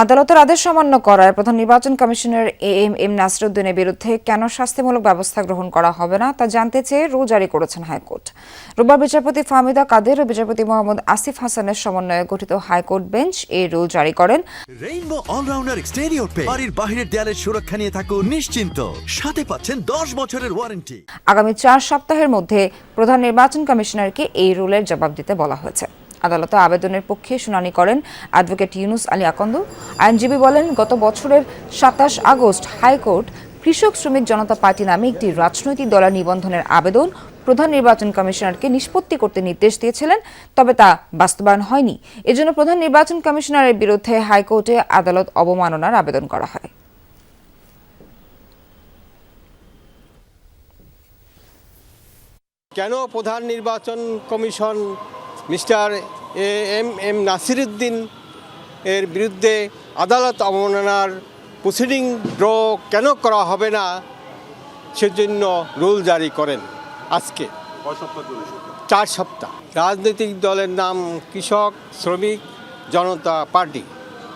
আদালতের আদেশ অমান্য করায় প্রধান নির্বাচন কমিশনার এম নাসিরউদ্দিনের বিরুদ্ধে কেন শাস্তিমূলক ব্যবস্থা গ্রহণ করা হবে না তা জানতে চেয়ে রুল জারি করেছেন হাইকোর্ট। রোববার বিচারপতি ফাহমিদা কাদের ও বিচারপতি মোহাম্মদ আসিফ হাসানের সমন্বয়ে গঠিত হাইকোর্ট বেঞ্চ এই রুল জারি করেন। রেইনবো অলরাউন্ডার এক্সটেরিয়র পে বাড়ির বাহিরের দেয়ালের সুরক্ষা নিয়ে থাকুন নিশ্চিন্ত, সাথে পাচ্ছেন 10 বছরের ওয়ারেন্টি। আগামী 4 সপ্তাহের মধ্যে প্রধান নির্বাচন কমিশনারকে এই রুলের জবাব দিতে বলা হয়েছে। আদালতে আবেদনের পক্ষে শুনানি করেন অ্যাডভোকেট ইউনুস আলী আকন্দ। আইনজীবী বলেন, গত বছরের 27 আগস্ট হাইকোর্ট কৃষক শ্রমিক জনতা পার্টি নামে একটি রাজনৈতিক দলের নিবন্ধনের আবেদন প্রধান নির্বাচন কমিশনারকে নিষ্পত্তি করতে নির্দেশ দিয়েছিলেন, তবে তা বাস্তবায়ন হয়নি। এজন্য প্রধান নির্বাচন কমিশনারের বিরুদ্ধে হাইকোর্টে আদালত অবমাননার আবেদন করা হয়। কেন প্রধান নির্বাচন কমিশন মিস্টার এম নাসিরউদ্দিন এর বিরুদ্ধে আদালত অবমাননার প্রসিডিং ড্র কেন করা হবে না, সেজন্য রুল জারি করেন আজকে 4 সপ্তাহ। রাজনৈতিক দলের নাম কৃষক শ্রমিক জনতা পার্টি।